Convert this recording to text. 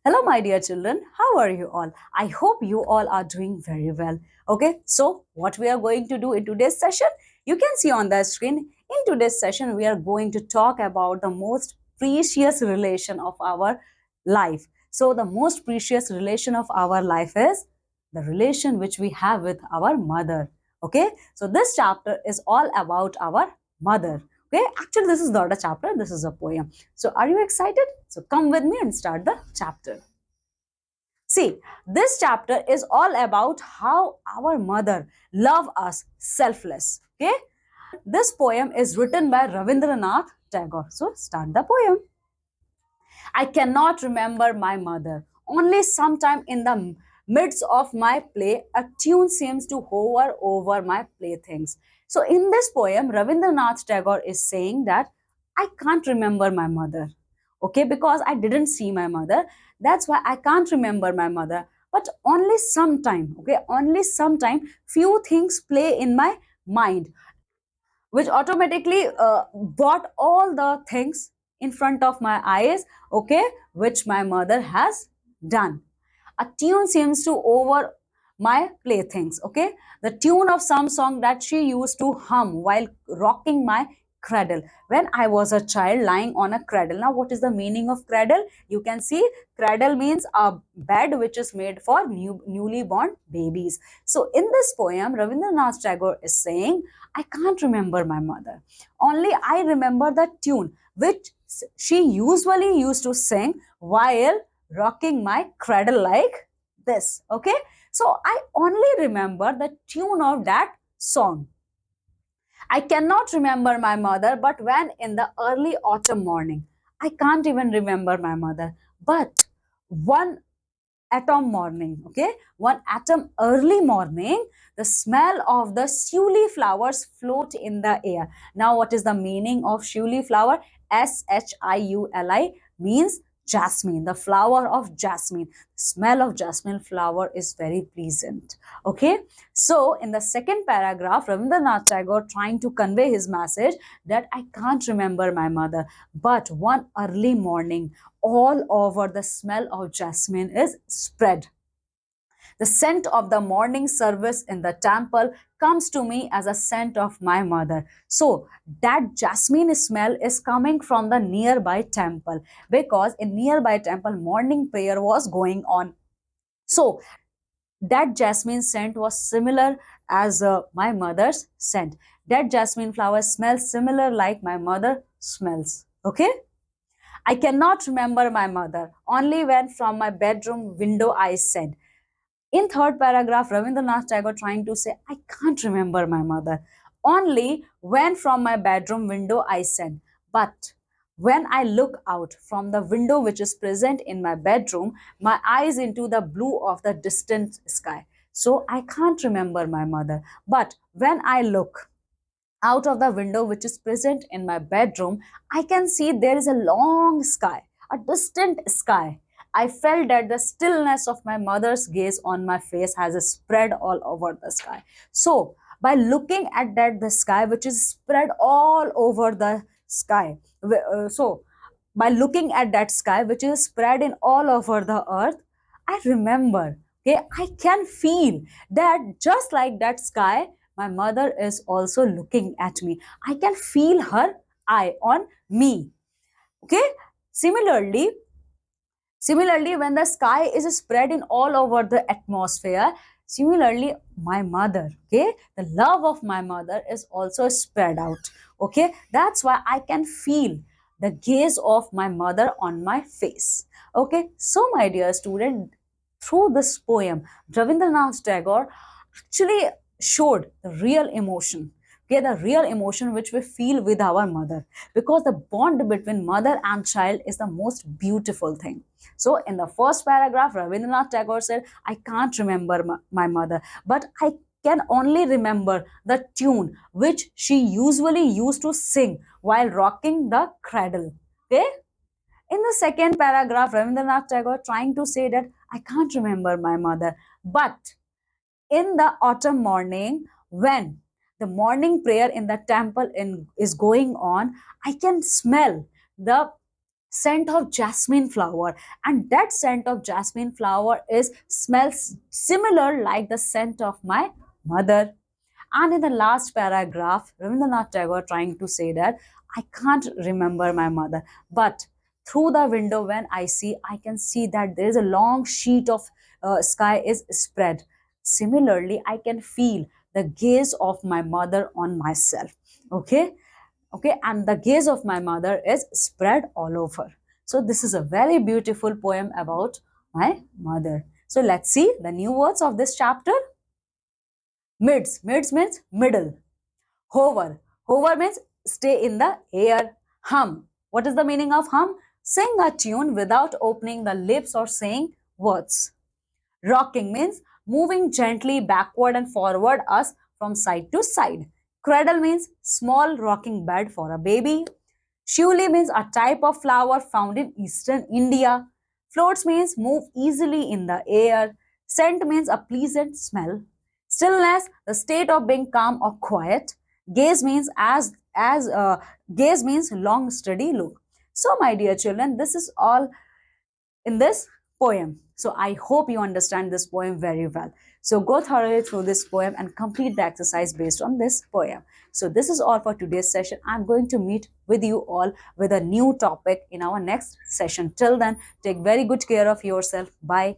Hello, my dear children. How are you all? I hope you all are doing very well. Okay, so what we are going to do in today's session, you can see on the screen. In today's session, we are going to talk about the most precious relation of our life. So, the most precious relation of our life is the relation which we have with our mother. Okay, so this chapter is all about our mother. Okay, actually, this is not a chapter, this is a poem. So, are you excited? So, come with me and start the chapter. See, this chapter is all about how our mother love us selfless. Okay, this poem is written by Ravindranath Tagore. So, start the poem. I cannot remember my mother. Only sometime in the midst of my play, a tune seems to hover over my playthings. So, in this poem, Ravindranath Tagore is saying that I can't remember my mother. Okay, because I didn't see my mother. That's why I can't remember my mother. But only sometime, okay, only sometime, few things play in my mind which automatically brought all the things in front of my eyes, okay, which my mother has done. A tune seems to over my playthings, okay, the tune of some song that she used to hum while rocking my cradle when I was a child lying on a cradle. Now, what is the meaning of cradle? You can see cradle means a bed which is made for newly born babies. So, in this poem, Rabindranath Tagore is saying, I can't remember my mother. Only I remember the tune which she usually used to sing while rocking my cradle like this. Okay, so I only remember the tune of that song. I cannot remember my mother, but when in the early autumn morning, I can't even remember my mother. But one atom morning, okay, one atom early morning, the smell of the shiuli flowers float in the air. Now, what is the meaning of shiuli flower? Shiuli means jasmine, the flower of jasmine. Smell of jasmine flower is very pleasant. Okay, so in the second paragraph, Rabindranath Tagore trying to convey his message that I can't remember my mother, but one early morning, all over the smell of jasmine is spread. The scent of the morning service in the temple comes to me as a scent of my mother. So that jasmine smell is coming from the nearby temple, because in nearby temple morning prayer was going on. So that jasmine scent was similar as my mother's scent. That jasmine flower smells similar like my mother smells. Okay, I cannot remember my mother. Only when from my bedroom window I said. In third paragraph, Ravindranath Tagore trying to say, I can't remember my mother. Only when from my bedroom window I said. But when I look out from the window which is present in my bedroom, my eyes into the blue of the distant sky. So I can't remember my mother. But when I look out of the window which is present in my bedroom, I can see there is a long sky, a distant sky. I felt that the stillness of my mother's gaze on my face has spread all over the sky. So, by looking at that, the sky which is spread all over the sky, by looking at that sky which is spread in all over the earth, I remember, okay, I can feel that just like that sky, my mother is also looking at me. I can feel her eye on me. Okay. Similarly, Similarly, when the sky is spread in all over the atmosphere, similarly, my mother, okay, the love of my mother is also spread out. Okay, that's why I can feel the gaze of my mother on my face. Okay, so my dear student, through this poem, Ravindranath Tagore actually showed the real emotion, okay, the real emotion which we feel with our mother, because the bond between mother and child is the most beautiful thing. So in the first paragraph, Rabindranath Tagore said, I can't remember my mother, but I can only remember the tune which she usually used to sing while rocking the cradle. Okay, in the second paragraph, Rabindranath Tagore trying to say that I can't remember my mother, but in the autumn morning, when the morning prayer in the temple is going on, I can smell the scent of jasmine flower, and that scent of jasmine flower is smells similar like the scent of my mother. And in the last paragraph, Rabindranath Tagore trying to say that I can't remember my mother, but through the window when I see, I can see that there is a long sheet of sky is spread. Similarly, I can feel the gaze of my mother on myself. Okay, okay, and the gaze of my mother is spread all over. So this is a very beautiful poem about my mother. So let's see the new words of this chapter. Mids means middle. Hover. Hover means stay in the air. Hum. What is the meaning of hum? Sing a tune without opening the lips or saying words. Rocking means moving gently backward and forward us from side to side. Cradle means small rocking bed for a baby. Shuli means a type of flower found in eastern India. Floats means move easily in the air. Scent means a pleasant smell. Stillness, the state of being calm or quiet. Gaze means gaze means long steady look. So my dear children, this is all in this poem. So I hope you understand this poem very well. So go thoroughly through this poem and complete the exercise based on this poem. So this is all for today's session. I'm going to meet with you all with a new topic in our next session. Till then, take very good care of yourself. Bye.